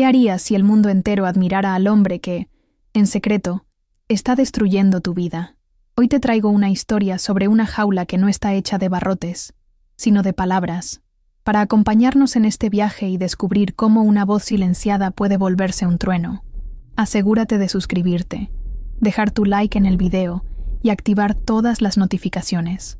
¿Qué harías si el mundo entero admirara al hombre que, en secreto, está destruyendo tu vida? Hoy te traigo una historia sobre una jaula que no está hecha de barrotes, sino de palabras, para acompañarnos en este viaje y descubrir cómo una voz silenciada puede volverse un trueno. Asegúrate de suscribirte, dejar tu like en el video y activar todas las notificaciones.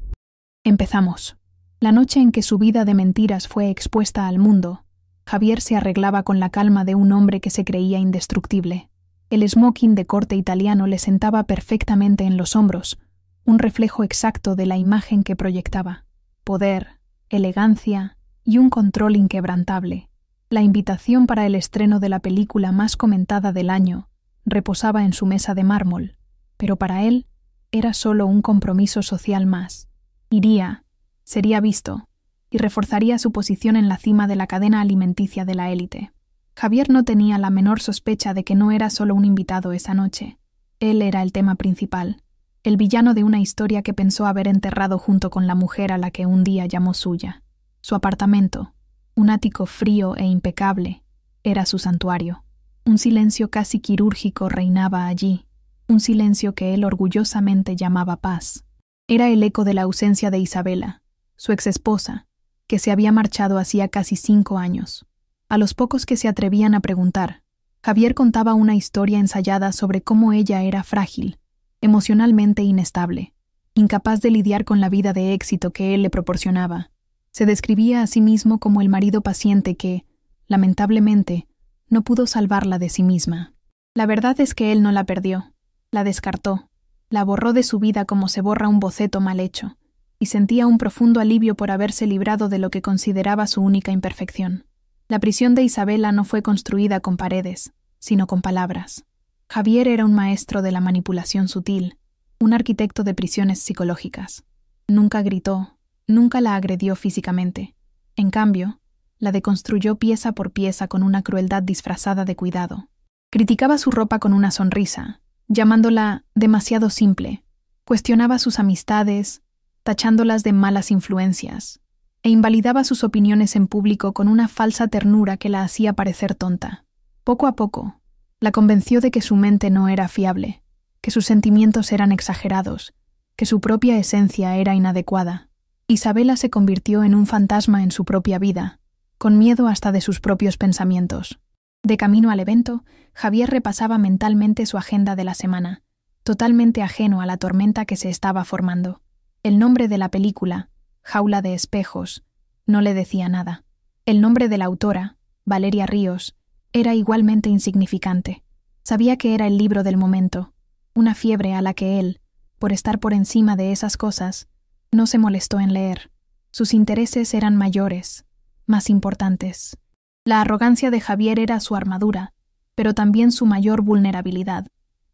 Empezamos. La noche en que su vida de mentiras fue expuesta al mundo, Javier se arreglaba con la calma de un hombre que se creía indestructible. El smoking de corte italiano le sentaba perfectamente en los hombros, un reflejo exacto de la imagen que proyectaba. Poder, elegancia y un control inquebrantable. La invitación para el estreno de la película más comentada del año reposaba en su mesa de mármol, pero para él era solo un compromiso social más. Iría, sería visto, y reforzaría su posición en la cima de la cadena alimenticia de la élite. Javier no tenía la menor sospecha de que no era solo un invitado esa noche. Él era el tema principal, el villano de una historia que pensó haber enterrado junto con la mujer a la que un día llamó suya. Su apartamento, un ático frío e impecable, era su santuario. Un silencio casi quirúrgico reinaba allí, un silencio que él orgullosamente llamaba paz. Era el eco de la ausencia de Isabela, su exesposa, que se había marchado hacía casi 5 años. A los pocos que se atrevían a preguntar, Javier contaba una historia ensayada sobre cómo ella era frágil, emocionalmente inestable, incapaz de lidiar con la vida de éxito que él le proporcionaba. Se describía a sí mismo como el marido paciente que, lamentablemente, no pudo salvarla de sí misma. La verdad es que él no la perdió, la descartó, la borró de su vida como se borra un boceto mal hecho, y sentía un profundo alivio por haberse librado de lo que consideraba su única imperfección. La prisión de Isabela no fue construida con paredes, sino con palabras. Javier era un maestro de la manipulación sutil, un arquitecto de prisiones psicológicas. Nunca gritó, nunca la agredió físicamente. En cambio, la deconstruyó pieza por pieza con una crueldad disfrazada de cuidado. Criticaba su ropa con una sonrisa, llamándola demasiado simple. Cuestionaba sus amistades, tachándolas de malas influencias, e invalidaba sus opiniones en público con una falsa ternura que la hacía parecer tonta. Poco a poco, la convenció de que su mente no era fiable, que sus sentimientos eran exagerados, que su propia esencia era inadecuada. Isabela se convirtió en un fantasma en su propia vida, con miedo hasta de sus propios pensamientos. De camino al evento, Javier repasaba mentalmente su agenda de la semana, totalmente ajeno a la tormenta que se estaba formando. El nombre de la película, Jaula de espejos, no le decía nada. El nombre de la autora, Valeria Ríos, era igualmente insignificante. Sabía que era el libro del momento, una fiebre a la que él, por estar por encima de esas cosas, no se molestó en leer. Sus intereses eran mayores, más importantes. La arrogancia de Javier era su armadura, pero también su mayor vulnerabilidad.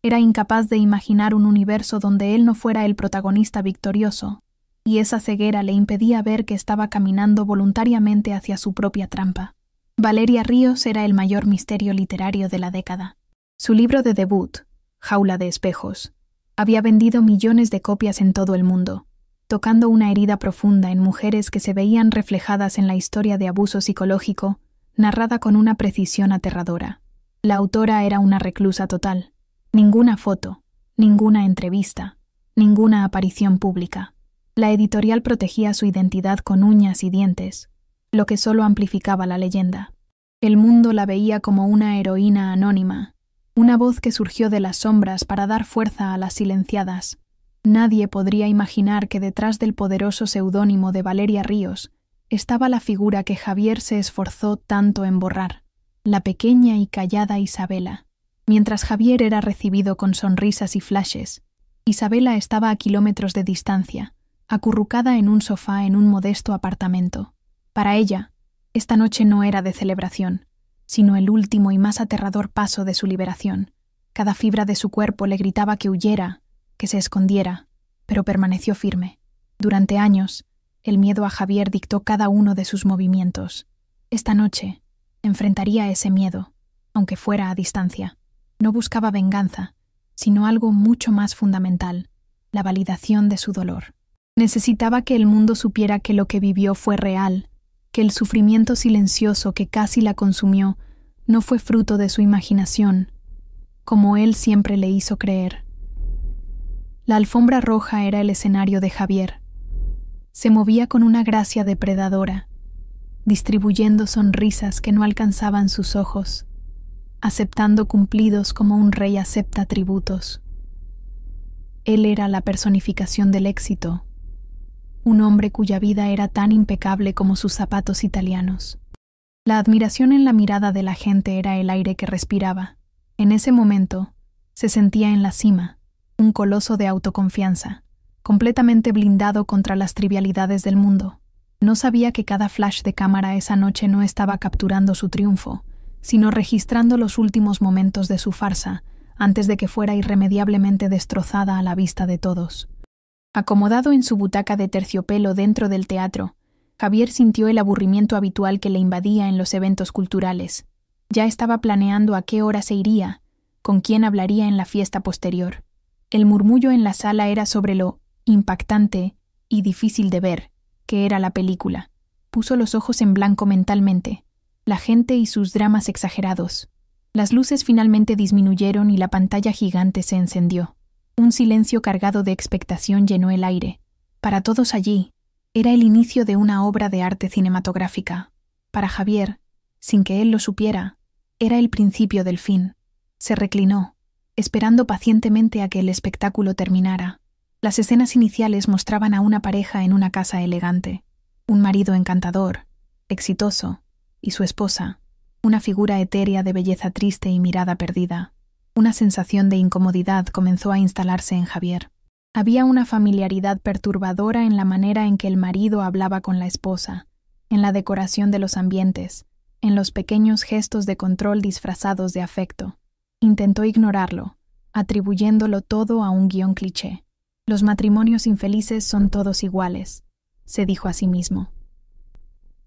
Era incapaz de imaginar un universo donde él no fuera el protagonista victorioso, y esa ceguera le impedía ver que estaba caminando voluntariamente hacia su propia trampa. Valeria Ríos era el mayor misterio literario de la década. Su libro de debut, Jaula de espejos, había vendido millones de copias en todo el mundo, tocando una herida profunda en mujeres que se veían reflejadas en la historia de abuso psicológico, narrada con una precisión aterradora. La autora era una reclusa total. Ninguna foto, ninguna entrevista, ninguna aparición pública. La editorial protegía su identidad con uñas y dientes, lo que solo amplificaba la leyenda. El mundo la veía como una heroína anónima, una voz que surgió de las sombras para dar fuerza a las silenciadas. Nadie podría imaginar que detrás del poderoso seudónimo de Valeria Ríos estaba la figura que Javier se esforzó tanto en borrar, la pequeña y callada Isabela. Mientras Javier era recibido con sonrisas y flashes, Isabela estaba a kilómetros de distancia, acurrucada en un sofá en un modesto apartamento. Para ella, esta noche no era de celebración, sino el último y más aterrador paso de su liberación. Cada fibra de su cuerpo le gritaba que huyera, que se escondiera, pero permaneció firme. Durante años, el miedo a Javier dictó cada uno de sus movimientos. Esta noche, enfrentaría ese miedo, aunque fuera a distancia. No buscaba venganza, sino algo mucho más fundamental, la validación de su dolor. Necesitaba que el mundo supiera que lo que vivió fue real, que el sufrimiento silencioso que casi la consumió No fue fruto de su imaginación, como él siempre le hizo creer. La alfombra roja era el escenario de Javier. Se movía con una gracia depredadora, distribuyendo sonrisas que no alcanzaban sus ojos, aceptando cumplidos como un rey acepta tributos. Él era la personificación del éxito, un hombre cuya vida era tan impecable como sus zapatos italianos. La admiración en la mirada de la gente era el aire que respiraba. En ese momento, se sentía en la cima, un coloso de autoconfianza, completamente blindado contra las trivialidades del mundo. No sabía que cada flash de cámara esa noche no estaba capturando su triunfo, sino registrando los últimos momentos de su farsa, antes de que fuera irremediablemente destrozada a la vista de todos. Acomodado en su butaca de terciopelo dentro del teatro, Javier sintió el aburrimiento habitual que le invadía en los eventos culturales. Ya estaba planeando a qué hora se iría, con quién hablaría en la fiesta posterior. El murmullo en la sala era sobre lo impactante y difícil de ver que era la película. Puso los ojos en blanco mentalmente. La gente y sus dramas exagerados. Las luces finalmente disminuyeron y la pantalla gigante se encendió. Un silencio cargado de expectación llenó el aire. Para todos allí, era el inicio de una obra de arte cinematográfica. Para Javier, sin que él lo supiera, era el principio del fin. Se reclinó, esperando pacientemente a que el espectáculo terminara. Las escenas iniciales mostraban a una pareja en una casa elegante, un marido encantador, exitoso, y su esposa, una figura etérea de belleza triste y mirada perdida. Una sensación de incomodidad comenzó a instalarse en Javier. Había una familiaridad perturbadora en la manera en que el marido hablaba con la esposa, en la decoración de los ambientes, en los pequeños gestos de control disfrazados de afecto. Intentó ignorarlo, atribuyéndolo todo a un guión cliché. Los matrimonios infelices son todos iguales, se dijo a sí mismo.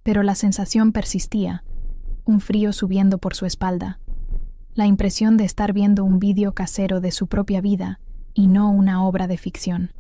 Pero la sensación persistía, un frío subiendo por su espalda. La impresión de estar viendo un vídeo casero de su propia vida y no una obra de ficción.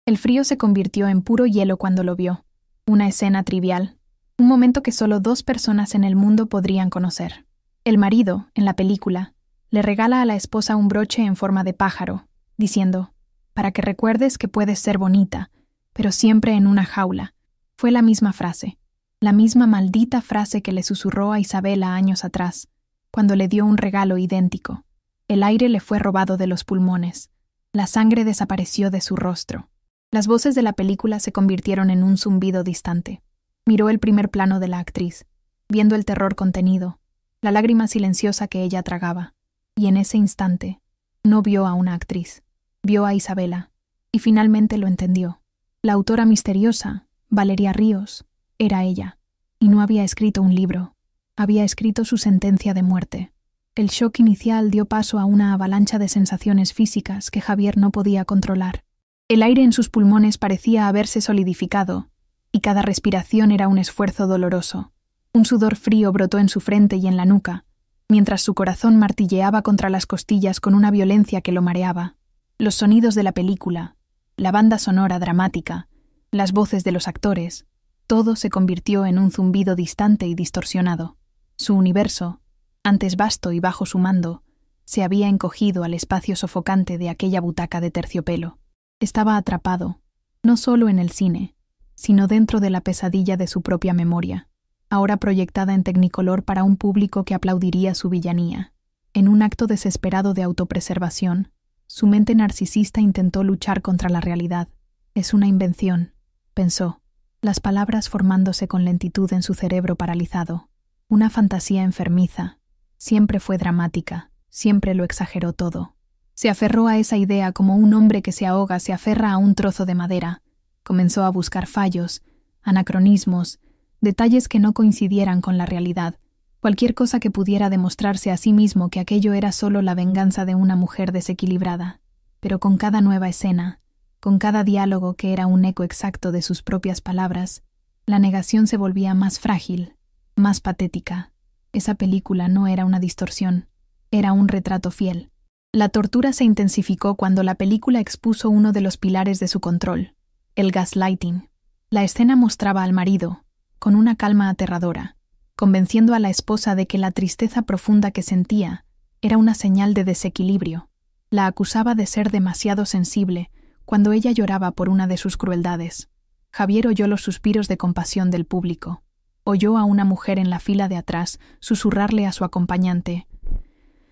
El frío se convirtió en puro hielo cuando lo vio. Una escena trivial, un momento que solo 2 personas en el mundo podrían conocer. El marido, en la película, le regala a la esposa un broche en forma de pájaro, diciendo, «Para que recuerdes que puedes ser bonita, pero siempre en una jaula». Fue la misma frase, la misma maldita frase que le susurró a Isabela años atrás, cuando le dio un regalo idéntico. El aire le fue robado de los pulmones. La sangre desapareció de su rostro. Las voces de la película se convirtieron en un zumbido distante. Miró el primer plano de la actriz, viendo el terror contenido, la lágrima silenciosa que ella tragaba. Y en ese instante, no vio a una actriz, vio a Isabela, y finalmente lo entendió. La autora misteriosa, Valeria Ríos, era ella, y no había escrito un libro, había escrito su sentencia de muerte. El shock inicial dio paso a una avalancha de sensaciones físicas que Javier no podía controlar. El aire en sus pulmones parecía haberse solidificado, y cada respiración era un esfuerzo doloroso. Un sudor frío brotó en su frente y en la nuca, mientras su corazón martilleaba contra las costillas con una violencia que lo mareaba. Los sonidos de la película, la banda sonora dramática, las voces de los actores, todo se convirtió en un zumbido distante y distorsionado. Su universo, antes vasto y bajo su mando, se había encogido al espacio sofocante de aquella butaca de terciopelo. Estaba atrapado, no solo en el cine, sino dentro de la pesadilla de su propia memoria, ahora proyectada en Technicolor para un público que aplaudiría su villanía. En un acto desesperado de autopreservación, su mente narcisista intentó luchar contra la realidad. «Es una invención», pensó, las palabras formándose con lentitud en su cerebro paralizado. Una fantasía enfermiza. Siempre fue dramática, siempre lo exageró todo. Se aferró a esa idea como un hombre que se ahoga se aferra a un trozo de madera. Comenzó a buscar fallos, anacronismos, detalles que no coincidieran con la realidad, cualquier cosa que pudiera demostrarse a sí mismo que aquello era solo la venganza de una mujer desequilibrada. Pero con cada nueva escena, con cada diálogo que era un eco exacto de sus propias palabras, la negación se volvía más frágil, más patética. Esa película no era una distorsión, era un retrato fiel. La tortura se intensificó cuando la película expuso uno de los pilares de su control, el gaslighting. La escena mostraba al marido, con una calma aterradora, convenciendo a la esposa de que la tristeza profunda que sentía era una señal de desequilibrio. La acusaba de ser demasiado sensible cuando ella lloraba por una de sus crueldades. Javier oyó los suspiros de compasión del público. Oyó a una mujer en la fila de atrás susurrarle a su acompañante: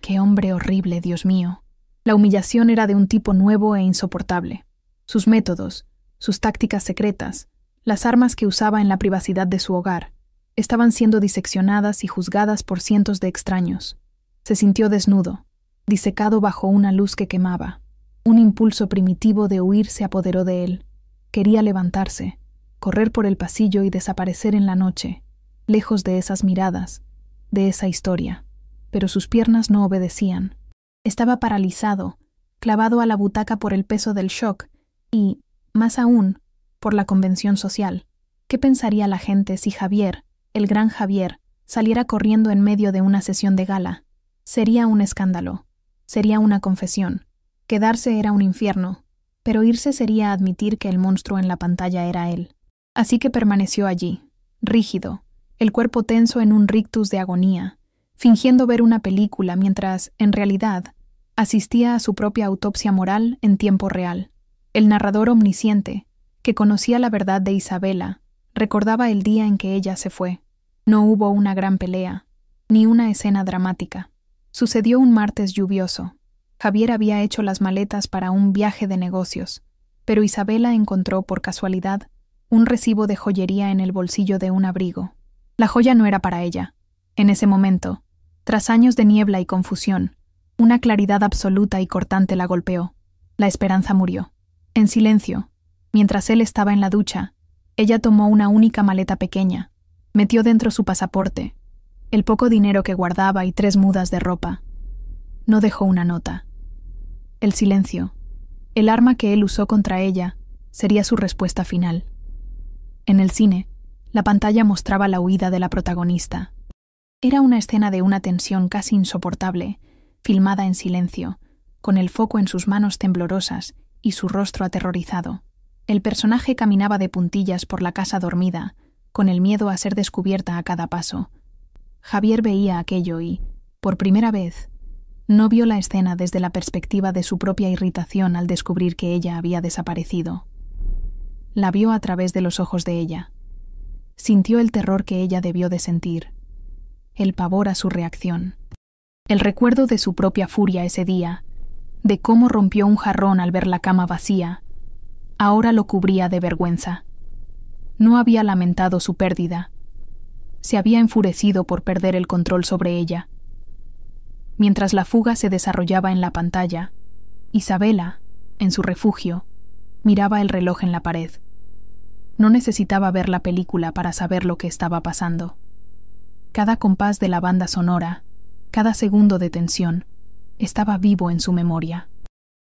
«¡Qué hombre horrible, Dios mío!». La humillación era de un tipo nuevo e insoportable. Sus métodos, sus tácticas secretas, las armas que usaba en la privacidad de su hogar, estaban siendo diseccionadas y juzgadas por cientos de extraños. Se sintió desnudo, disecado bajo una luz que quemaba. Un impulso primitivo de huir se apoderó de él. Quería levantarse, correr por el pasillo y desaparecer en la noche, lejos de esas miradas, de esa historia. Pero sus piernas no obedecían. Estaba paralizado, clavado a la butaca por el peso del shock y, más aún, por la convención social. ¿Qué pensaría la gente si Javier, el gran Javier, saliera corriendo en medio de una sesión de gala? Sería un escándalo. Sería una confesión. Quedarse era un infierno, pero irse sería admitir que el monstruo en la pantalla era él. Así que permaneció allí, rígido, el cuerpo tenso en un rictus de agonía, fingiendo ver una película mientras, en realidad, asistía a su propia autopsia moral en tiempo real. El narrador omnisciente, que conocía la verdad de Isabela, recordaba el día en que ella se fue. No hubo una gran pelea, ni una escena dramática. Sucedió un martes lluvioso. Javier había hecho las maletas para un viaje de negocios, pero Isabela encontró, por casualidad, un recibo de joyería en el bolsillo de un abrigo. La joya no era para ella. En ese momento, tras años de niebla y confusión, una claridad absoluta y cortante la golpeó. La esperanza murió. En silencio, mientras él estaba en la ducha, ella tomó una única maleta pequeña, metió dentro su pasaporte, el poco dinero que guardaba y 3 mudas de ropa. No dejó una nota. El silencio, el arma que él usó contra ella, sería su respuesta final. En el cine, la pantalla mostraba la huida de la protagonista. Era una escena de una tensión casi insoportable, filmada en silencio, con el foco en sus manos temblorosas y su rostro aterrorizado. El personaje caminaba de puntillas por la casa dormida, con el miedo a ser descubierta a cada paso. Javier veía aquello y, por primera vez, no vio la escena desde la perspectiva de su propia irritación al descubrir que ella había desaparecido. La vio a través de los ojos de ella. Sintió el terror que ella debió de sentir, el pavor a su reacción, el recuerdo de su propia furia ese día, de cómo rompió un jarrón al ver la cama vacía. Ahora lo cubría de vergüenza. No había lamentado su pérdida. Se había enfurecido por perder el control sobre ella. Mientras la fuga se desarrollaba en la pantalla, Isabela, en su refugio, miraba el reloj en la pared. No necesitaba ver la película para saber lo que estaba pasando. Cada compás de la banda sonora, cada segundo de tensión, estaba vivo en su memoria.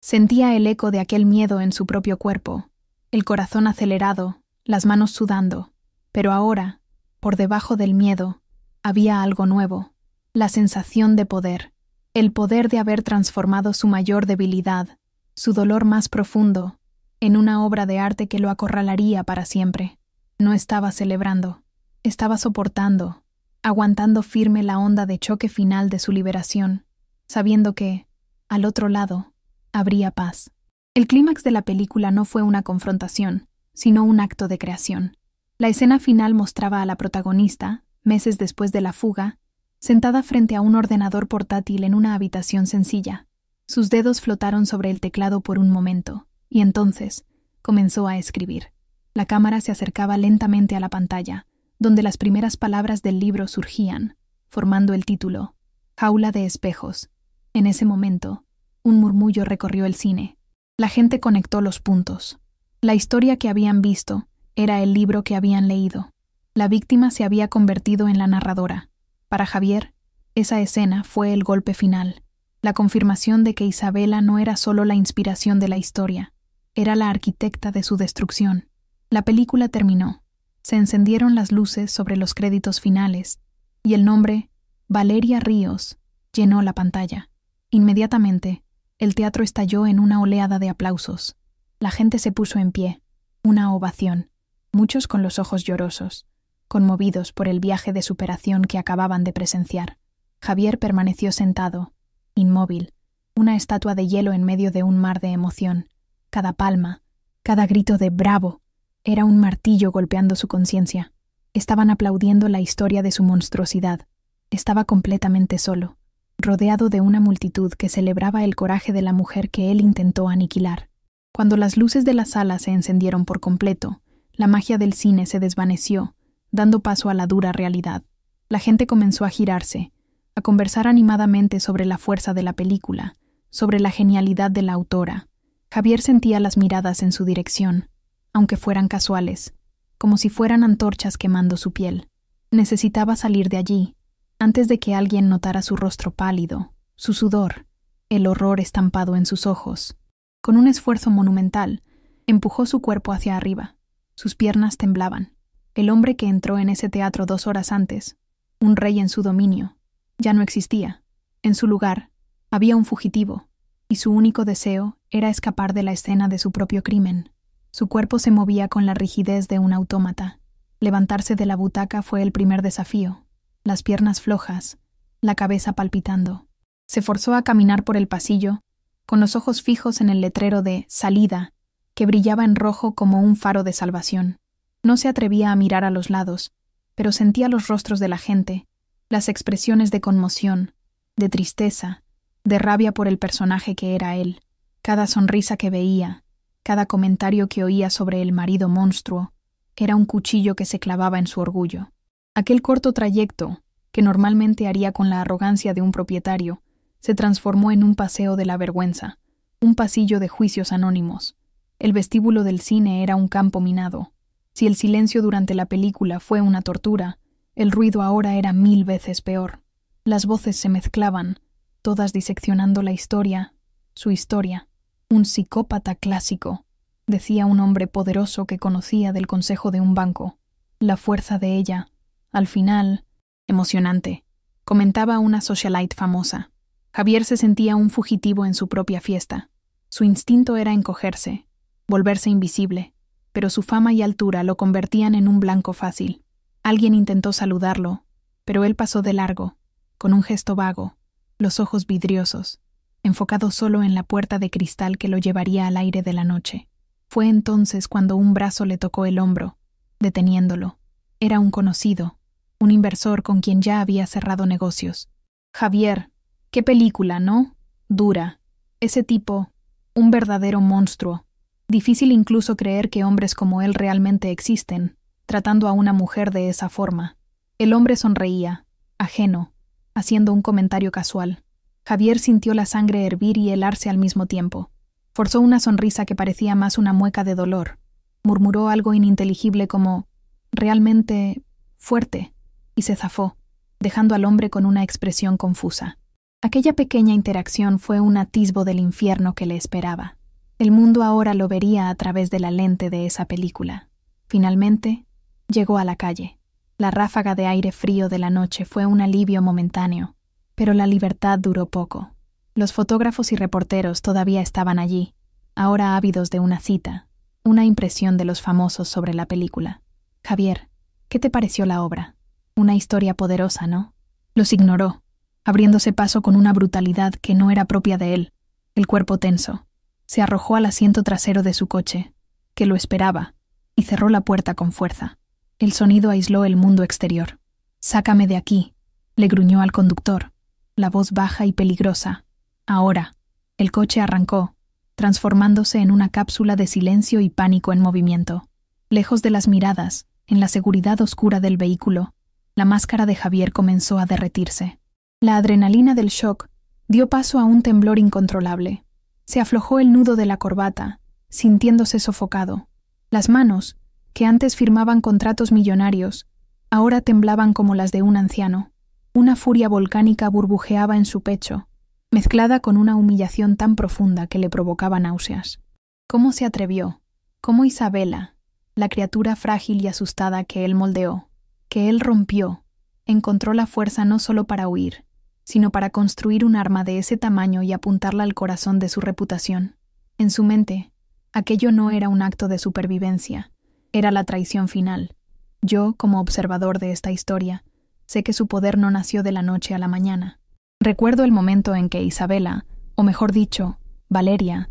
Sentía el eco de aquel miedo en su propio cuerpo, el corazón acelerado, las manos sudando, pero ahora, por debajo del miedo, había algo nuevo, la sensación de poder, el poder de haber transformado su mayor debilidad, su dolor más profundo, en una obra de arte que lo acorralaría para siempre. No estaba celebrando, estaba soportando, aguantando firme la onda de choque final de su liberación, sabiendo que, al otro lado, habría paz. El clímax de la película no fue una confrontación, sino un acto de creación. La escena final mostraba a la protagonista, meses después de la fuga, sentada frente a un ordenador portátil en una habitación sencilla. Sus dedos flotaron sobre el teclado por un momento, y entonces comenzó a escribir. La cámara se acercaba lentamente a la pantalla, donde las primeras palabras del libro surgían, formando el título, Jaula de espejos. En ese momento, un murmullo recorrió el cine. La gente conectó los puntos. La historia que habían visto era el libro que habían leído. La víctima se había convertido en la narradora. Para Javier, esa escena fue el golpe final, la confirmación de que Isabela no era solo la inspiración de la historia, era la arquitecta de su destrucción. La película terminó. Se encendieron las luces sobre los créditos finales, y el nombre, Valeria Ríos, llenó la pantalla. Inmediatamente, el teatro estalló en una oleada de aplausos. La gente se puso en pie, una ovación, muchos con los ojos llorosos. conmovidos por el viaje de superación que acababan de presenciar. Javier permaneció sentado, inmóvil, una estatua de hielo en medio de un mar de emoción. Cada palma, cada grito de «bravo» era un martillo golpeando su conciencia. Estaban aplaudiendo la historia de su monstruosidad. Estaba completamente solo, rodeado de una multitud que celebraba el coraje de la mujer que él intentó aniquilar. Cuando las luces de la sala se encendieron por completo, la magia del cine se desvaneció, dando paso a la dura realidad. La gente comenzó a girarse, a conversar animadamente sobre la fuerza de la película, sobre la genialidad de la autora. Javier sentía las miradas en su dirección, aunque fueran casuales, como si fueran antorchas quemando su piel. Necesitaba salir de allí, antes de que alguien notara su rostro pálido, su sudor, el horror estampado en sus ojos. Con un esfuerzo monumental, empujó su cuerpo hacia arriba. Sus piernas temblaban. El hombre que entró en ese teatro 2 horas antes, un rey en su dominio, ya no existía. En su lugar, había un fugitivo, y su único deseo era escapar de la escena de su propio crimen. Su cuerpo se movía con la rigidez de un autómata. Levantarse de la butaca fue el primer desafío. Las piernas flojas, la cabeza palpitando. Se forzó a caminar por el pasillo, con los ojos fijos en el letrero de «salida», que brillaba en rojo como un faro de salvación. No se atrevía a mirar a los lados, pero sentía los rostros de la gente, las expresiones de conmoción, de tristeza, de rabia por el personaje que era él. Cada sonrisa que veía, cada comentario que oía sobre el marido monstruo, era un cuchillo que se clavaba en su orgullo. Aquel corto trayecto, que normalmente haría con la arrogancia de un propietario, se transformó en un paseo de la vergüenza, un pasillo de juicios anónimos. El vestíbulo del cine era un campo minado. Si el silencio durante la película fue una tortura, el ruido ahora era 1000 veces peor. Las voces se mezclaban, todas diseccionando la historia, su historia. Un psicópata clásico, decía un hombre poderoso que conocía del consejo de un banco. La fuerza de ella, al final, emocionante, comentaba una socialite famosa. Javier se sentía un fugitivo en su propia fiesta. Su instinto era encogerse, volverse invisible, pero su fama y altura lo convertían en un blanco fácil. Alguien intentó saludarlo, pero él pasó de largo, con un gesto vago, los ojos vidriosos, enfocado solo en la puerta de cristal que lo llevaría al aire de la noche. Fue entonces cuando un brazo le tocó el hombro, deteniéndolo. Era un conocido, un inversor con quien ya había cerrado negocios. Javier, qué película, ¿no? Dura. Ese tipo, un verdadero monstruo. Difícil incluso creer que hombres como él realmente existen, tratando a una mujer de esa forma. El hombre sonreía, ajeno, haciendo un comentario casual. Javier sintió la sangre hervir y helarse al mismo tiempo. Forzó una sonrisa que parecía más una mueca de dolor. Murmuró algo ininteligible como «realmente fuerte» y se zafó, dejando al hombre con una expresión confusa. Aquella pequeña interacción fue un atisbo del infierno que le esperaba. El mundo ahora lo vería a través de la lente de esa película. Finalmente, llegó a la calle. La ráfaga de aire frío de la noche fue un alivio momentáneo, pero la libertad duró poco. Los fotógrafos y reporteros todavía estaban allí, ahora ávidos de una cita, una impresión de los famosos sobre la película. Javier, ¿qué te pareció la obra? Una historia poderosa, ¿no? Los ignoró, abriéndose paso con una brutalidad que no era propia de él, el cuerpo tenso. Se arrojó al asiento trasero de su coche, que lo esperaba, y cerró la puerta con fuerza. El sonido aisló el mundo exterior. «Sácame de aquí», le gruñó al conductor, la voz baja y peligrosa. Ahora, el coche arrancó, transformándose en una cápsula de silencio y pánico en movimiento. Lejos de las miradas, en la seguridad oscura del vehículo, la máscara de Javier comenzó a derretirse. La adrenalina del shock dio paso a un temblor incontrolable. Se aflojó el nudo de la corbata, sintiéndose sofocado. Las manos, que antes firmaban contratos millonarios, ahora temblaban como las de un anciano. Una furia volcánica burbujeaba en su pecho, mezclada con una humillación tan profunda que le provocaba náuseas. ¿Cómo se atrevió? ¿Cómo Isabela, la criatura frágil y asustada que él moldeó, que él rompió, encontró la fuerza no solo para huir, sino para construir un arma de ese tamaño y apuntarla al corazón de su reputación? En su mente, aquello no era un acto de supervivencia, era la traición final. Yo, como observador de esta historia, sé que su poder no nació de la noche a la mañana. Recuerdo el momento en que Isabela, o mejor dicho, Valeria,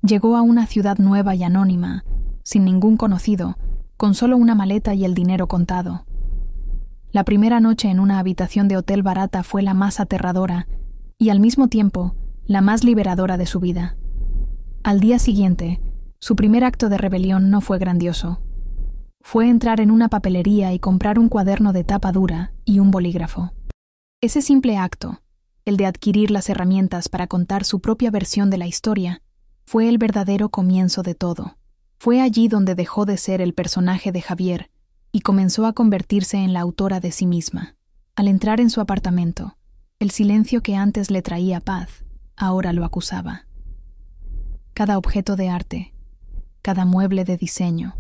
llegó a una ciudad nueva y anónima, sin ningún conocido, con solo una maleta y el dinero contado. La primera noche en una habitación de hotel barata fue la más aterradora y al mismo tiempo la más liberadora de su vida. Al día siguiente, su primer acto de rebelión no fue grandioso. Fue entrar en una papelería y comprar un cuaderno de tapa dura y un bolígrafo. Ese simple acto, el de adquirir las herramientas para contar su propia versión de la historia, fue el verdadero comienzo de todo. Fue allí donde dejó de ser el personaje de Javier y comenzó a convertirse en la autora de sí misma. Al entrar en su apartamento, el silencio que antes le traía paz, ahora lo acusaba. Cada objeto de arte, cada mueble de diseño,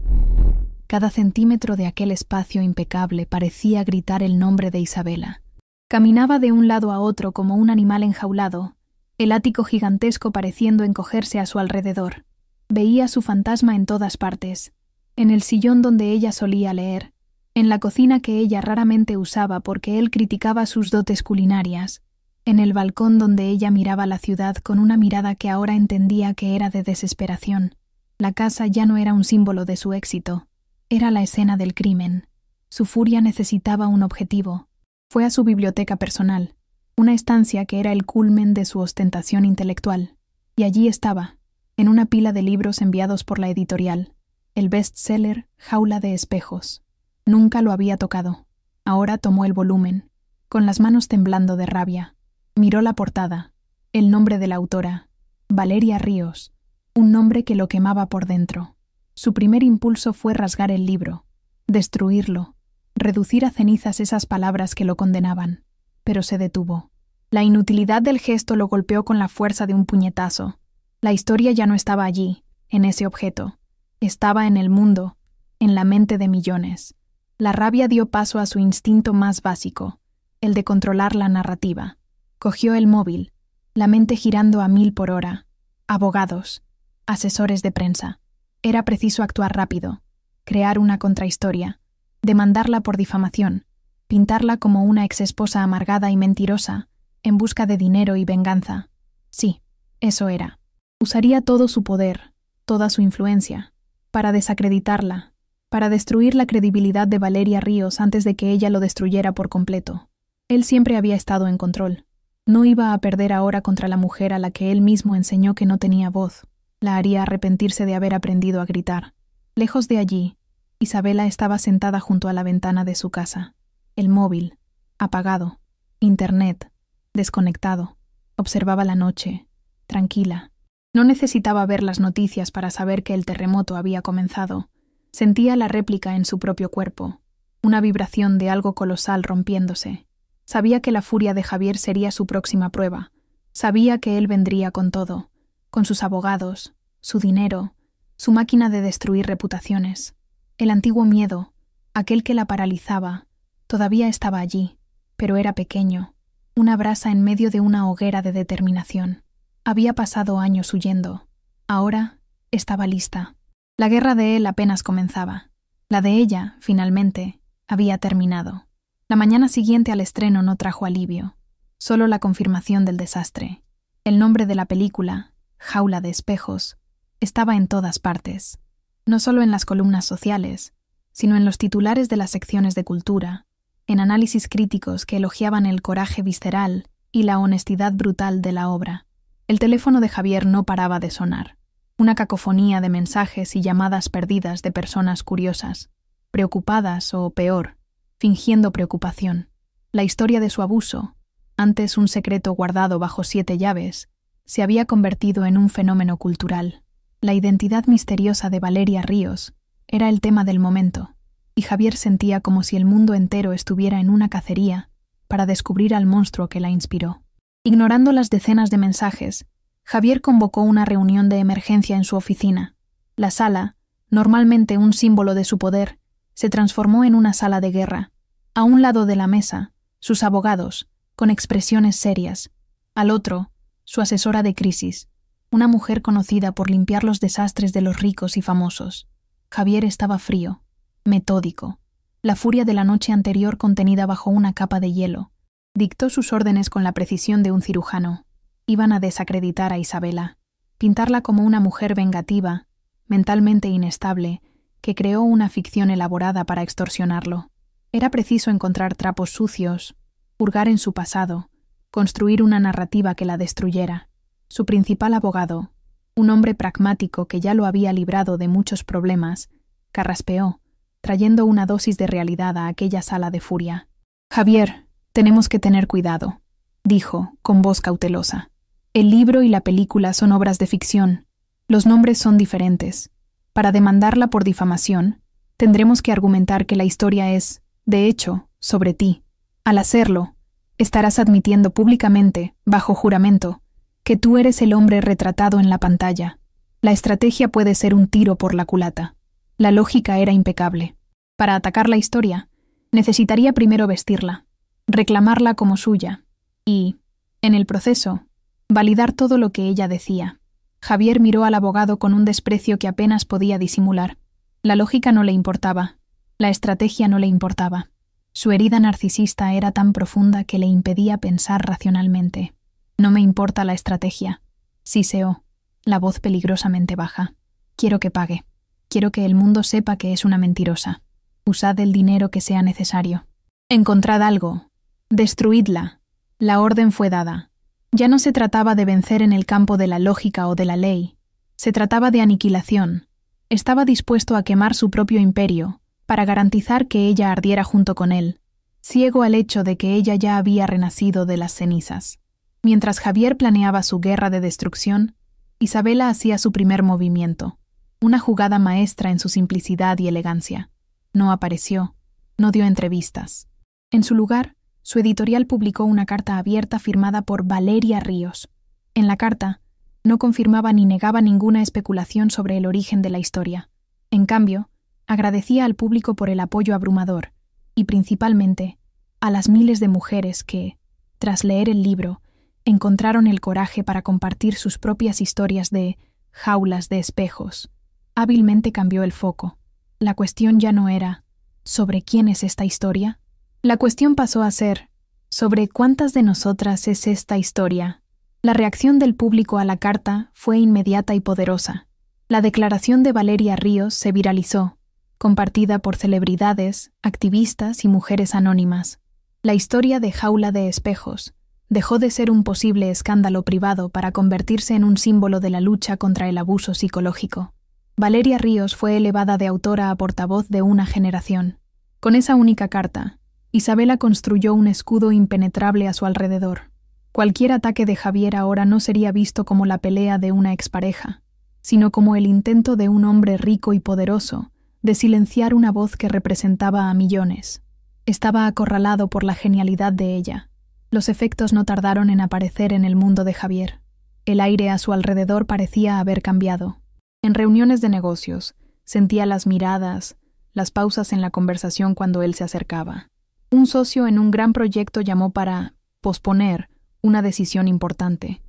cada centímetro de aquel espacio impecable parecía gritar el nombre de Isabela. Caminaba de un lado a otro como un animal enjaulado, el ático gigantesco pareciendo encogerse a su alrededor. Veía su fantasma en todas partes, en el sillón donde ella solía leer, en la cocina que ella raramente usaba porque él criticaba sus dotes culinarias, en el balcón donde ella miraba la ciudad con una mirada que ahora entendía que era de desesperación. La casa ya no era un símbolo de su éxito, era la escena del crimen. Su furia necesitaba un objetivo. Fue a su biblioteca personal, una estancia que era el culmen de su ostentación intelectual, y allí estaba, en una pila de libros enviados por la editorial, el bestseller Jaula de espejos. Nunca lo había tocado. Ahora tomó el volumen, con las manos temblando de rabia. Miró la portada, el nombre de la autora, Valeria Ríos, un nombre que lo quemaba por dentro. Su primer impulso fue rasgar el libro, destruirlo, reducir a cenizas esas palabras que lo condenaban, pero se detuvo. La inutilidad del gesto lo golpeó con la fuerza de un puñetazo. La historia ya no estaba allí, en ese objeto. Estaba en el mundo, en la mente de millones. La rabia dio paso a su instinto más básico, el de controlar la narrativa. Cogió el móvil, la mente girando a 1000 por hora. Abogados, asesores de prensa. Era preciso actuar rápido, crear una contrahistoria, demandarla por difamación, pintarla como una exesposa amargada y mentirosa, en busca de dinero y venganza. Sí, eso era. Usaría todo su poder, toda su influencia, para desacreditarla, para destruir la credibilidad de Valeria Ríos antes de que ella lo destruyera por completo. Él siempre había estado en control. No iba a perder ahora contra la mujer a la que él mismo enseñó que no tenía voz. La haría arrepentirse de haber aprendido a gritar. Lejos de allí, Isabela estaba sentada junto a la ventana de su casa. El móvil, apagado. Internet, desconectado. Observaba la noche, tranquila. No necesitaba ver las noticias para saber que el terremoto había comenzado. Sentía la réplica en su propio cuerpo, una vibración de algo colosal rompiéndose. Sabía que la furia de Javier sería su próxima prueba. Sabía que él vendría con todo, con sus abogados, su dinero, su máquina de destruir reputaciones. El antiguo miedo, aquel que la paralizaba, todavía estaba allí, pero era pequeño, una brasa en medio de una hoguera de determinación. Había pasado años huyendo. Ahora estaba lista. La guerra de él apenas comenzaba. La de ella, finalmente, había terminado. La mañana siguiente al estreno no trajo alivio, solo la confirmación del desastre. El nombre de la película, Jaula de espejos, estaba en todas partes, no solo en las columnas sociales, sino en los titulares de las secciones de cultura, en análisis críticos que elogiaban el coraje visceral y la honestidad brutal de la obra. El teléfono de Javier no paraba de sonar, una cacofonía de mensajes y llamadas perdidas de personas curiosas, preocupadas o, peor, fingiendo preocupación. La historia de su abuso, antes un secreto guardado bajo 7 llaves, se había convertido en un fenómeno cultural. La identidad misteriosa de Valeria Ríos era el tema del momento, y Javier sentía como si el mundo entero estuviera en una cacería para descubrir al monstruo que la inspiró. Ignorando las decenas de mensajes, Javier convocó una reunión de emergencia en su oficina. La sala, normalmente un símbolo de su poder, se transformó en una sala de guerra. A un lado de la mesa, sus abogados, con expresiones serias. Al otro, su asesora de crisis, una mujer conocida por limpiar los desastres de los ricos y famosos. Javier estaba frío, metódico. la furia de la noche anterior contenida bajo una capa de hielo. Dictó sus órdenes con la precisión de un cirujano. Iban a desacreditar a Isabela, pintarla como una mujer vengativa, mentalmente inestable, que creó una ficción elaborada para extorsionarlo. Era preciso encontrar trapos sucios, hurgar en su pasado, construir una narrativa que la destruyera. Su principal abogado, un hombre pragmático que ya lo había librado de muchos problemas, carraspeó, trayendo una dosis de realidad a aquella sala de furia. «Javier, tenemos que tener cuidado», dijo, con voz cautelosa. «El libro y la película son obras de ficción. Los nombres son diferentes. Para demandarla por difamación, tendremos que argumentar que la historia es, de hecho, sobre ti. Al hacerlo, estarás admitiendo públicamente, bajo juramento, que tú eres el hombre retratado en la pantalla. La estrategia puede ser un tiro por la culata». La lógica era impecable. Para atacar la historia, necesitaría primero vestirla, reclamarla como suya y, en el proceso, validar todo lo que ella decía. Javier miró al abogado con un desprecio que apenas podía disimular. La lógica no le importaba, la estrategia no le importaba. Su herida narcisista era tan profunda que le impedía pensar racionalmente. «No me importa la estrategia», siseó, la voz peligrosamente baja. «Quiero que pague. Quiero que el mundo sepa que es una mentirosa. Usad el dinero que sea necesario. Encontrad algo. Destruidla». La orden fue dada. Ya no se trataba de vencer en el campo de la lógica o de la ley. Se trataba de aniquilación. Estaba dispuesto a quemar su propio imperio para garantizar que ella ardiera junto con él, ciego al hecho de que ella ya había renacido de las cenizas. Mientras Javier planeaba su guerra de destrucción, Isabela hacía su primer movimiento, una jugada maestra en su simplicidad y elegancia. No apareció, no dio entrevistas. En su lugar, su editorial publicó una carta abierta firmada por Valeria Ríos. En la carta, no confirmaba ni negaba ninguna especulación sobre el origen de la historia. En cambio, agradecía al público por el apoyo abrumador, y principalmente a las miles de mujeres que, tras leer el libro, encontraron el coraje para compartir sus propias historias de jaulas de espejos. Hábilmente cambió el foco. La cuestión ya no era ¿sobre quién es esta historia? La cuestión pasó a ser ¿sobre cuántas de nosotras es esta historia? La reacción del público a la carta fue inmediata y poderosa. La declaración de Valeria Ríos se viralizó, compartida por celebridades, activistas y mujeres anónimas. La historia de Jaula de Espejos dejó de ser un posible escándalo privado para convertirse en un símbolo de la lucha contra el abuso psicológico. Valeria Ríos fue elevada de autora a portavoz de una generación. Con esa única carta, Isabela construyó un escudo impenetrable a su alrededor. Cualquier ataque de Javier ahora no sería visto como la pelea de una expareja, sino como el intento de un hombre rico y poderoso de silenciar una voz que representaba a millones. Estaba acorralado por la genialidad de ella. Los efectos no tardaron en aparecer en el mundo de Javier. El aire a su alrededor parecía haber cambiado. En reuniones de negocios, sentía las miradas, las pausas en la conversación cuando él se acercaba. Un socio en un gran proyecto llamó para posponer una decisión importante,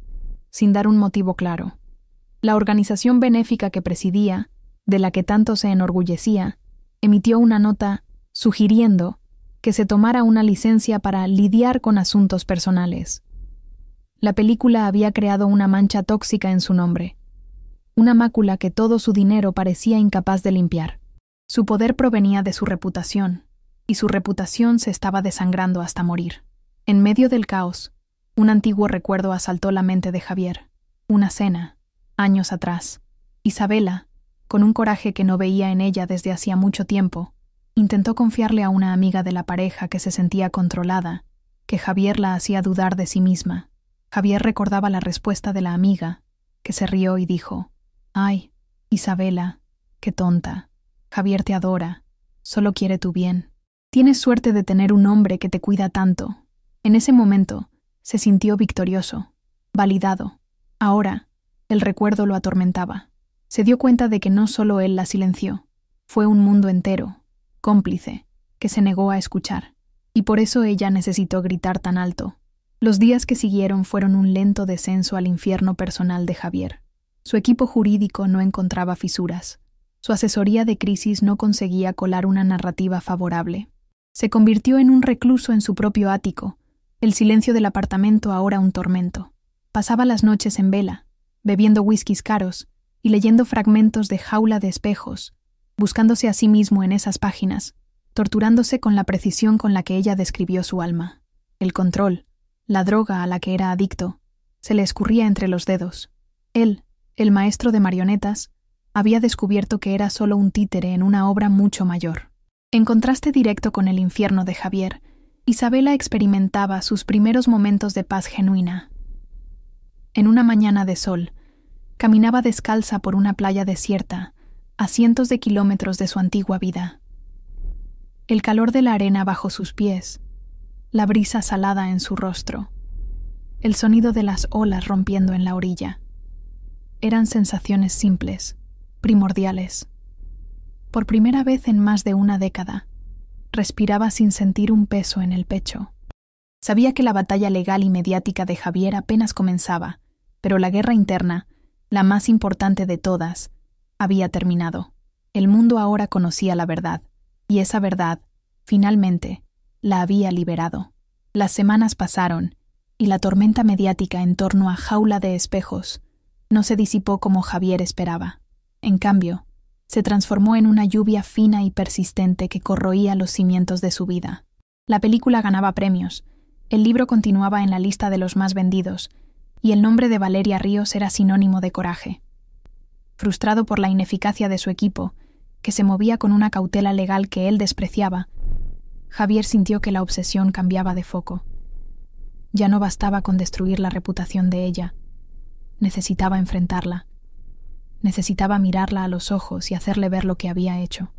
sin dar un motivo claro. La organización benéfica que presidía, de la que tanto se enorgullecía, emitió una nota sugiriendo que se tomara una licencia para lidiar con asuntos personales. La película había creado una mancha tóxica en su nombre, una mácula que todo su dinero parecía incapaz de limpiar. Su poder provenía de su reputación, y su reputación se estaba desangrando hasta morir. En medio del caos, un antiguo recuerdo asaltó la mente de Javier. Una cena, años atrás. Isabela, con un coraje que no veía en ella desde hacía mucho tiempo, intentó confiarle a una amiga de la pareja que se sentía controlada, que Javier la hacía dudar de sí misma. Javier recordaba la respuesta de la amiga, que se rió y dijo: «Ay, Isabela, qué tonta. Javier te adora, solo quiere tu bien. Tienes suerte de tener un hombre que te cuida tanto». En ese momento, se sintió victorioso, validado. Ahora, el recuerdo lo atormentaba. Se dio cuenta de que no solo él la silenció, fue un mundo entero, cómplice, que se negó a escuchar. Y por eso ella necesitó gritar tan alto. Los días que siguieron fueron un lento descenso al infierno personal de Javier. Su equipo jurídico no encontraba fisuras. Su asesoría de crisis no conseguía colar una narrativa favorable. Se convirtió en un recluso en su propio ático, el silencio del apartamento ahora un tormento. Pasaba las noches en vela, bebiendo whiskies caros y leyendo fragmentos de Jaula de espejos, buscándose a sí mismo en esas páginas, torturándose con la precisión con la que ella describió su alma. El control, la droga a la que era adicto, se le escurría entre los dedos. Él, el maestro de marionetas, había descubierto que era solo un títere en una obra mucho mayor. En contraste directo con el infierno de Javier, Isabela experimentaba sus primeros momentos de paz genuina. En una mañana de sol, caminaba descalza por una playa desierta, a cientos de kilómetros de su antigua vida. El calor de la arena bajo sus pies, la brisa salada en su rostro, el sonido de las olas rompiendo en la orilla. Eran sensaciones simples, primordiales. Por primera vez en más de una década, respiraba sin sentir un peso en el pecho. Sabía que la batalla legal y mediática de Javier apenas comenzaba, pero la guerra interna, la más importante de todas, había terminado. El mundo ahora conocía la verdad, y esa verdad, finalmente, la había liberado. Las semanas pasaron, y la tormenta mediática en torno a Jaula de espejos no se disipó como Javier esperaba. En cambio, se transformó en una lluvia fina y persistente que corroía los cimientos de su vida. La película ganaba premios, el libro continuaba en la lista de los más vendidos, y el nombre de Valeria Ríos era sinónimo de coraje. Frustrado por la ineficacia de su equipo, que se movía con una cautela legal que él despreciaba, Javier sintió que la obsesión cambiaba de foco. Ya no bastaba con destruir la reputación de ella. Necesitaba enfrentarla. Necesitaba mirarla a los ojos y hacerle ver lo que había hecho.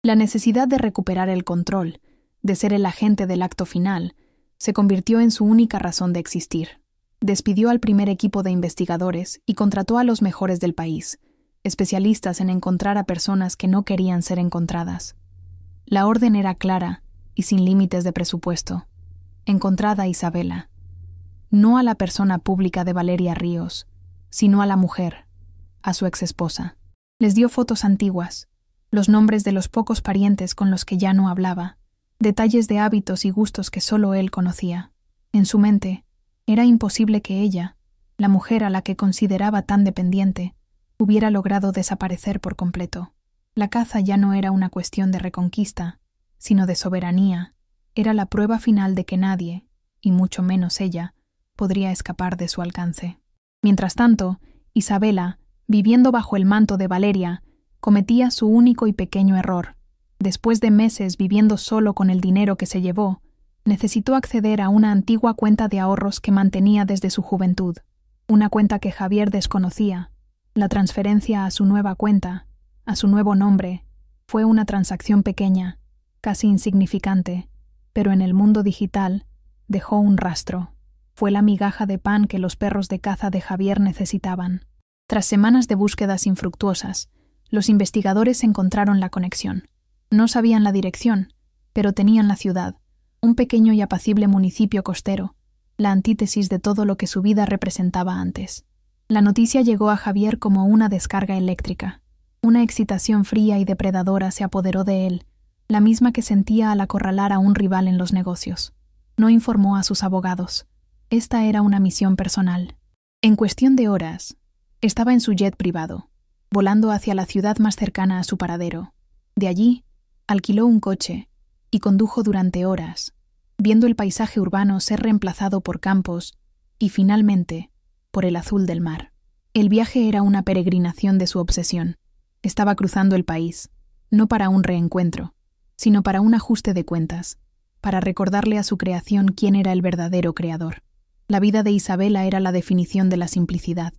La necesidad de recuperar el control, de ser el agente del acto final, se convirtió en su única razón de existir. Despidió al primer equipo de investigadores y contrató a los mejores del país, especialistas en encontrar a personas que no querían ser encontradas. La orden era clara y sin límites de presupuesto. Encontrad a Isabela. No a la persona pública de Valeria Ríos, sino a la mujer, a su exesposa. Les dio fotos antiguas, los nombres de los pocos parientes con los que ya no hablaba, detalles de hábitos y gustos que solo él conocía. En su mente, era imposible que ella, la mujer a la que consideraba tan dependiente, hubiera logrado desaparecer por completo. La caza ya no era una cuestión de reconquista, sino de soberanía. Era la prueba final de que nadie, y mucho menos ella, podría escapar de su alcance. Mientras tanto, Isabela, viviendo bajo el manto de Valeria, cometía su único y pequeño error. Después de meses viviendo solo con el dinero que se llevó, necesitó acceder a una antigua cuenta de ahorros que mantenía desde su juventud, una cuenta que Javier desconocía. La transferencia a su nueva cuenta, a su nuevo nombre, fue una transacción pequeña, casi insignificante, pero en el mundo digital dejó un rastro. Fue la migaja de pan que los perros de caza de Javier necesitaban. Tras semanas de búsquedas infructuosas, los investigadores encontraron la conexión. No sabían la dirección, pero tenían la ciudad, un pequeño y apacible municipio costero, la antítesis de todo lo que su vida representaba antes. La noticia llegó a Javier como una descarga eléctrica. Una excitación fría y depredadora se apoderó de él, la misma que sentía al acorralar a un rival en los negocios. No informó a sus abogados. Esta era una misión personal. En cuestión de horas, estaba en su jet privado, volando hacia la ciudad más cercana a su paradero. De allí, alquiló un coche y condujo durante horas, viendo el paisaje urbano ser reemplazado por campos y, finalmente, por el azul del mar. El viaje era una peregrinación de su obsesión. Estaba cruzando el país, no para un reencuentro, sino para un ajuste de cuentas, para recordarle a su creación quién era el verdadero creador. La vida de Isabela era la definición de la simplicidad.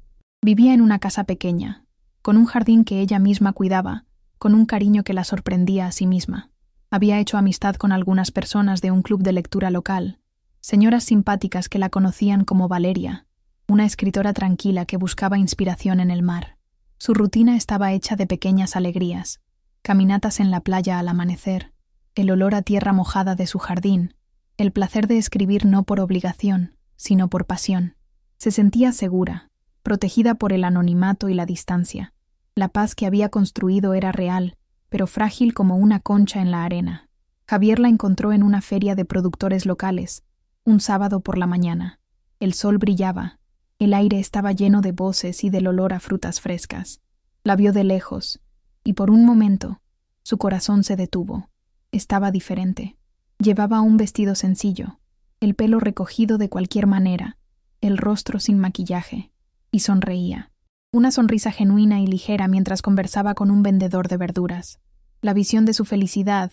Vivía en una casa pequeña, con un jardín que ella misma cuidaba, con un cariño que la sorprendía a sí misma. Había hecho amistad con algunas personas de un club de lectura local, señoras simpáticas que la conocían como Valeria, una escritora tranquila que buscaba inspiración en el mar. Su rutina estaba hecha de pequeñas alegrías, caminatas en la playa al amanecer, el olor a tierra mojada de su jardín, el placer de escribir no por obligación, sino por pasión. Se sentía segura, protegida por el anonimato y la distancia. La paz que había construido era real, pero frágil como una concha en la arena. Javier la encontró en una feria de productores locales, un sábado por la mañana. El sol brillaba, el aire estaba lleno de voces y del olor a frutas frescas. La vio de lejos, y por un momento, su corazón se detuvo. Estaba diferente. Llevaba un vestido sencillo, el pelo recogido de cualquier manera, el rostro sin maquillaje, y sonreía. Una sonrisa genuina y ligera mientras conversaba con un vendedor de verduras. La visión de su felicidad,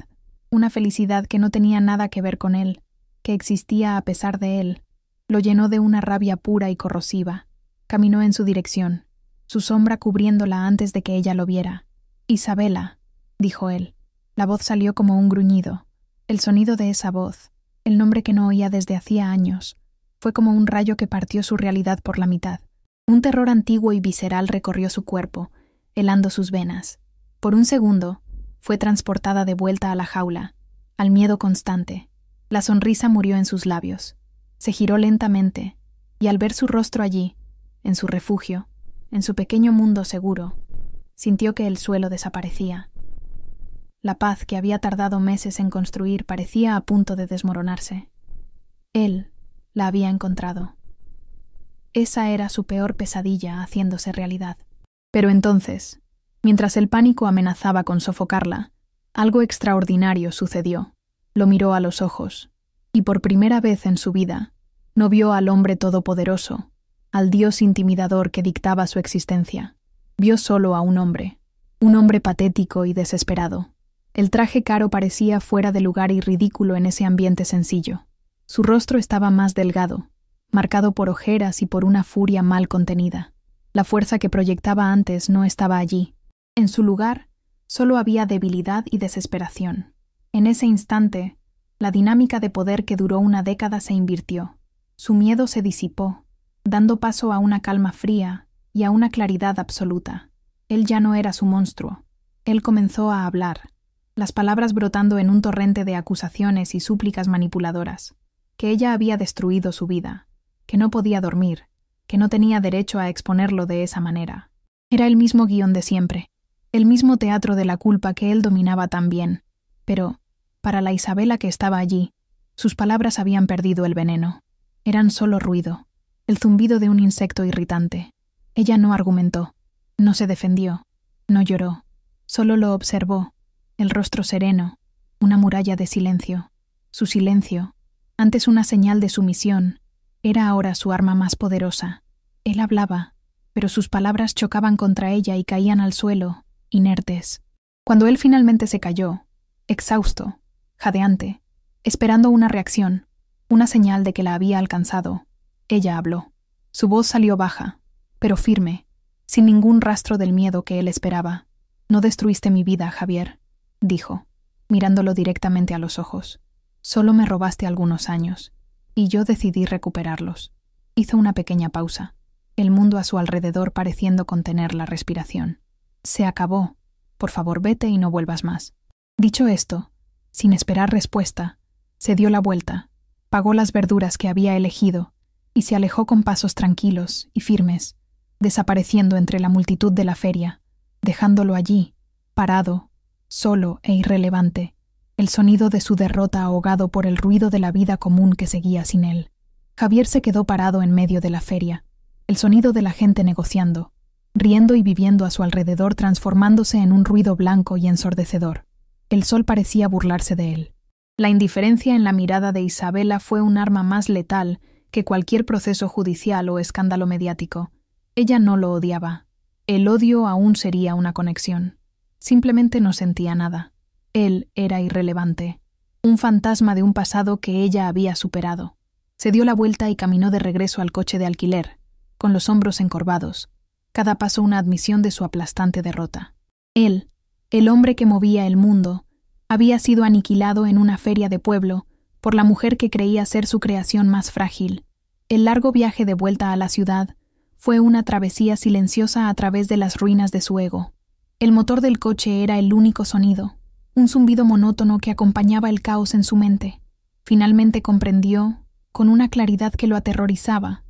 una felicidad que no tenía nada que ver con él, que existía a pesar de él, lo llenó de una rabia pura y corrosiva. Caminó en su dirección, su sombra cubriéndola antes de que ella lo viera. «Isabela», dijo él. La voz salió como un gruñido. El sonido de esa voz, el nombre que no oía desde hacía años, fue como un rayo que partió su realidad por la mitad. Un terror antiguo y visceral recorrió su cuerpo, helando sus venas. Por un segundo, fue transportada de vuelta a la jaula, al miedo constante. La sonrisa murió en sus labios. Se giró lentamente, y al ver su rostro allí, en su refugio, en su pequeño mundo seguro, sintió que el suelo desaparecía. La paz que había tardado meses en construir parecía a punto de desmoronarse. Él la había encontrado. Esa era su peor pesadilla haciéndose realidad. Pero entonces, mientras el pánico amenazaba con sofocarla, algo extraordinario sucedió. Lo miró a los ojos, y por primera vez en su vida, no vio al hombre todopoderoso, al dios intimidador que dictaba su existencia. Vio solo a un hombre patético y desesperado. El traje caro parecía fuera de lugar y ridículo en ese ambiente sencillo. Su rostro estaba más delgado, marcado por ojeras y por una furia mal contenida. La fuerza que proyectaba antes no estaba allí. En su lugar, solo había debilidad y desesperación. En ese instante, la dinámica de poder que duró una década se invirtió. Su miedo se disipó, dando paso a una calma fría y a una claridad absoluta. Él ya no era su monstruo. Él comenzó a hablar, las palabras brotando en un torrente de acusaciones y súplicas manipuladoras, que ella había destruido su vida, que no podía dormir, que no tenía derecho a exponerlo de esa manera. Era el mismo guión de siempre, el mismo teatro de la culpa que él dominaba tan bien, pero, para la Isabela que estaba allí, sus palabras habían perdido el veneno. Eran solo ruido, el zumbido de un insecto irritante. Ella no argumentó, no se defendió, no lloró, solo lo observó, el rostro sereno, una muralla de silencio. Su silencio, antes una señal de sumisión, era ahora su arma más poderosa. Él hablaba, pero sus palabras chocaban contra ella y caían al suelo, inertes. Cuando él finalmente se calló, exhausto, jadeante, esperando una reacción, una señal de que la había alcanzado, ella habló. Su voz salió baja, pero firme, sin ningún rastro del miedo que él esperaba. «No destruiste mi vida, Javier», dijo, mirándolo directamente a los ojos. «Solo me robaste algunos años, y yo decidí recuperarlos». Hizo una pequeña pausa, el mundo a su alrededor pareciendo contener la respiración. «Se acabó. Por favor, vete y no vuelvas más». Dicho esto, sin esperar respuesta, se dio la vuelta, pagó las verduras que había elegido y se alejó con pasos tranquilos y firmes, desapareciendo entre la multitud de la feria, dejándolo allí, parado, solo e irrelevante, el sonido de su derrota ahogado por el ruido de la vida común que seguía sin él. Javier se quedó parado en medio de la feria, el sonido de la gente negociando, riendo y viviendo a su alrededor transformándose en un ruido blanco y ensordecedor. El sol parecía burlarse de él. La indiferencia en la mirada de Isabela fue un arma más letal que cualquier proceso judicial o escándalo mediático. Ella no lo odiaba. El odio aún sería una conexión. Simplemente no sentía nada. Él era irrelevante, un fantasma de un pasado que ella había superado. Se dio la vuelta y caminó de regreso al coche de alquiler, con los hombros encorvados, cada paso una admisión de su aplastante derrota. Él, el hombre que movía el mundo, había sido aniquilado en una feria de pueblo por la mujer que creía ser su creación más frágil. El largo viaje de vuelta a la ciudad fue una travesía silenciosa a través de las ruinas de su ego. El motor del coche era el único sonido, un zumbido monótono que acompañaba el caos en su mente. Finalmente comprendió, con una claridad que lo aterrorizaba,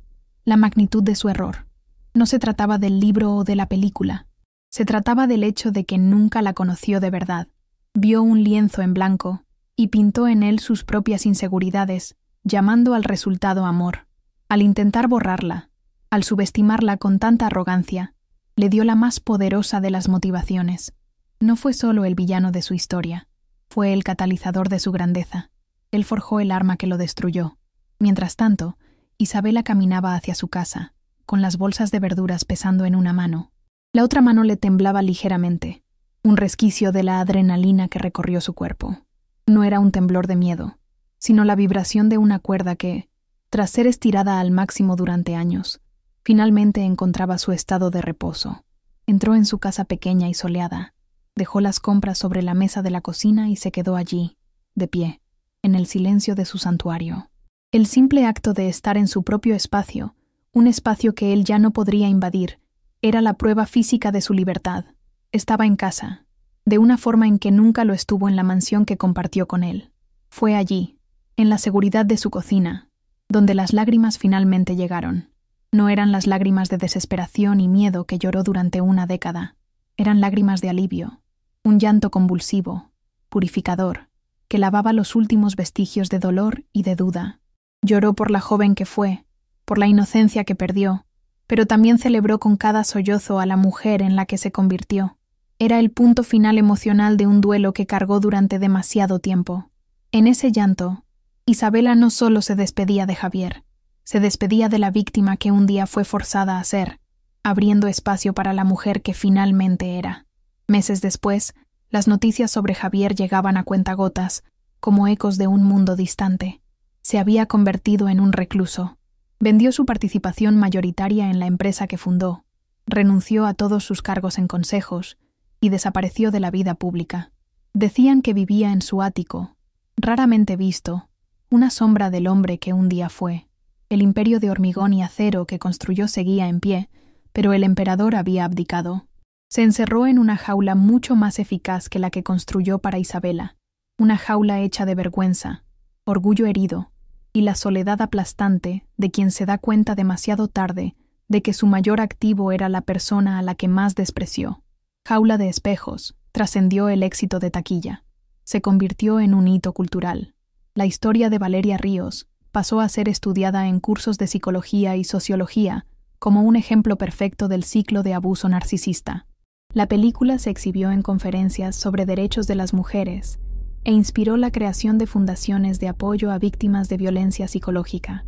la magnitud de su error. No se trataba del libro o de la película. Se trataba del hecho de que nunca la conoció de verdad. Vio un lienzo en blanco y pintó en él sus propias inseguridades, llamando al resultado amor. Al intentar borrarla, al subestimarla con tanta arrogancia, le dio la más poderosa de las motivaciones. No fue solo el villano de su historia, fue el catalizador de su grandeza. Él forjó el arma que lo destruyó. Mientras tanto, Isabela caminaba hacia su casa, con las bolsas de verduras pesando en una mano. La otra mano le temblaba ligeramente, un resquicio de la adrenalina que recorrió su cuerpo. No era un temblor de miedo, sino la vibración de una cuerda que, tras ser estirada al máximo durante años, finalmente encontraba su estado de reposo. Entró en su casa pequeña y soleada, dejó las compras sobre la mesa de la cocina y se quedó allí, de pie, en el silencio de su santuario. El simple acto de estar en su propio espacio, un espacio que él ya no podría invadir, era la prueba física de su libertad. Estaba en casa, de una forma en que nunca lo estuvo en la mansión que compartió con él. Fue allí, en la seguridad de su cocina, donde las lágrimas finalmente llegaron. No eran las lágrimas de desesperación y miedo que lloró durante una década. Eran lágrimas de alivio, un llanto convulsivo, purificador, que lavaba los últimos vestigios de dolor y de duda. Lloró por la joven que fue, por la inocencia que perdió, pero también celebró con cada sollozo a la mujer en la que se convirtió. Era el punto final emocional de un duelo que cargó durante demasiado tiempo. En ese llanto, Isabela no solo se despedía de Javier, se despedía de la víctima que un día fue forzada a ser, abriendo espacio para la mujer que finalmente era. Meses después, las noticias sobre Javier llegaban a cuentagotas, como ecos de un mundo distante. Se había convertido en un recluso. Vendió su participación mayoritaria en la empresa que fundó, renunció a todos sus cargos en consejos y desapareció de la vida pública. Decían que vivía en su ático, raramente visto, una sombra del hombre que un día fue. El imperio de hormigón y acero que construyó seguía en pie, pero el emperador había abdicado. Se encerró en una jaula mucho más eficaz que la que construyó para Isabela, una jaula hecha de vergüenza, orgullo herido y la soledad aplastante de quien se da cuenta demasiado tarde de que su mayor activo era la persona a la que más despreció. Jaula de espejos, trascendió el éxito de taquilla. Se convirtió en un hito cultural. La historia de Valeria Ríos pasó a ser estudiada en cursos de psicología y sociología como un ejemplo perfecto del ciclo de abuso narcisista. La película se exhibió en conferencias sobre derechos de las mujeres e inspiró la creación de fundaciones de apoyo a víctimas de violencia psicológica.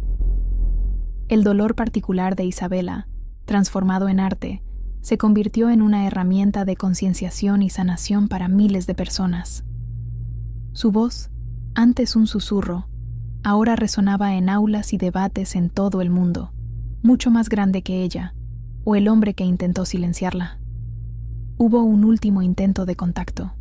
El dolor particular de Isabela, transformado en arte, se convirtió en una herramienta de concienciación y sanación para miles de personas. Su voz, antes un susurro, ahora resonaba en aulas y debates en todo el mundo, mucho más grande que ella, o el hombre que intentó silenciarla. Hubo un último intento de contacto.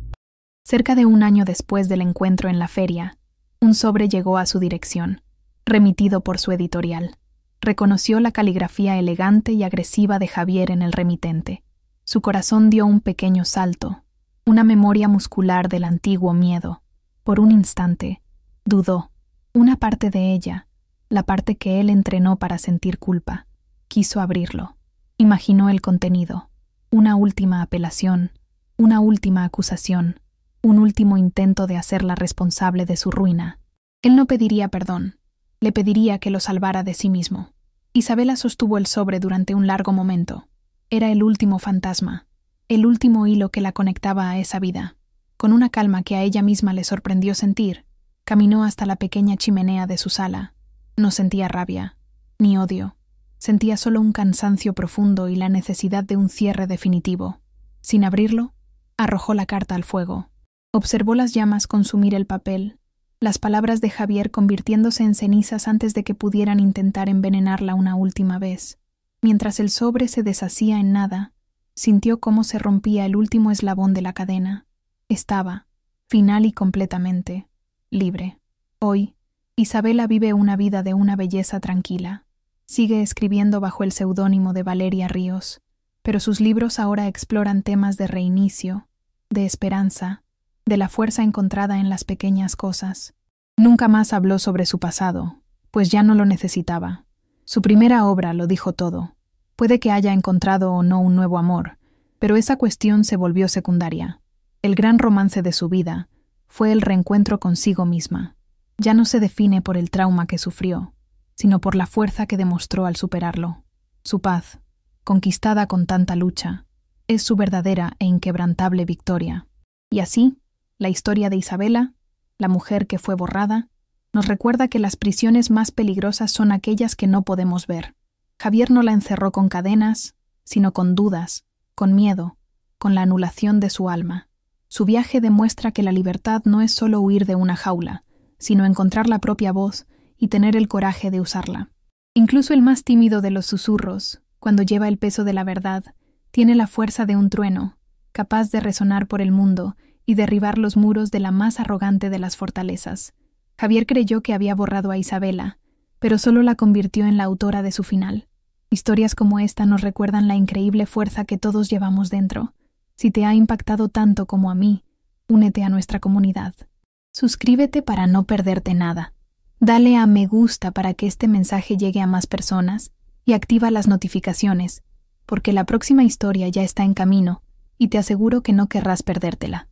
Cerca de un año después del encuentro en la feria, un sobre llegó a su dirección, remitido por su editorial. Reconoció la caligrafía elegante y agresiva de Javier en el remitente. Su corazón dio un pequeño salto, una memoria muscular del antiguo miedo. Por un instante, dudó. Una parte de ella, la parte que él entrenó para sentir culpa, quiso abrirlo. Imaginó el contenido, una última apelación, una última acusación, un último intento de hacerla responsable de su ruina. Él no pediría perdón, le pediría que lo salvara de sí mismo. Isabela sostuvo el sobre durante un largo momento. Era el último fantasma, el último hilo que la conectaba a esa vida. Con una calma que a ella misma le sorprendió sentir, caminó hasta la pequeña chimenea de su sala. No sentía rabia, ni odio. Sentía solo un cansancio profundo y la necesidad de un cierre definitivo. Sin abrirlo, arrojó la carta al fuego. Observó las llamas consumir el papel, las palabras de Javier convirtiéndose en cenizas antes de que pudieran intentar envenenarla una última vez. Mientras el sobre se deshacía en nada, sintió cómo se rompía el último eslabón de la cadena. Estaba, final y completamente, libre. Hoy, Isabela vive una vida de una belleza tranquila. Sigue escribiendo bajo el seudónimo de Valeria Ríos, pero sus libros ahora exploran temas de reinicio, de esperanza, de la fuerza encontrada en las pequeñas cosas. Nunca más habló sobre su pasado, pues ya no lo necesitaba. Su primera obra lo dijo todo. Puede que haya encontrado o no un nuevo amor, Pero esa cuestión se volvió secundaria. El gran romance de su vida fue el reencuentro consigo misma. Ya no se define por el trauma que sufrió, sino por la fuerza que demostró al superarlo. Su paz, conquistada con tanta lucha, es su verdadera e inquebrantable victoria. Y así, la historia de Isabela, la mujer que fue borrada, nos recuerda que las prisiones más peligrosas son aquellas que no podemos ver. Javier no la encerró con cadenas, sino con dudas, con miedo, con la anulación de su alma. Su viaje demuestra que la libertad no es solo huir de una jaula, sino encontrar la propia voz y tener el coraje de usarla. Incluso el más tímido de los susurros, cuando lleva el peso de la verdad, tiene la fuerza de un trueno, capaz de resonar por el mundo y derribar los muros de la más arrogante de las fortalezas. Javier creyó que había borrado a Isabela, pero solo la convirtió en la autora de su final. Historias como esta nos recuerdan la increíble fuerza que todos llevamos dentro. Si te ha impactado tanto como a mí, únete a nuestra comunidad. Suscríbete para no perderte nada. Dale a me gusta para que este mensaje llegue a más personas y activa las notificaciones, porque la próxima historia ya está en camino y te aseguro que no querrás perdértela.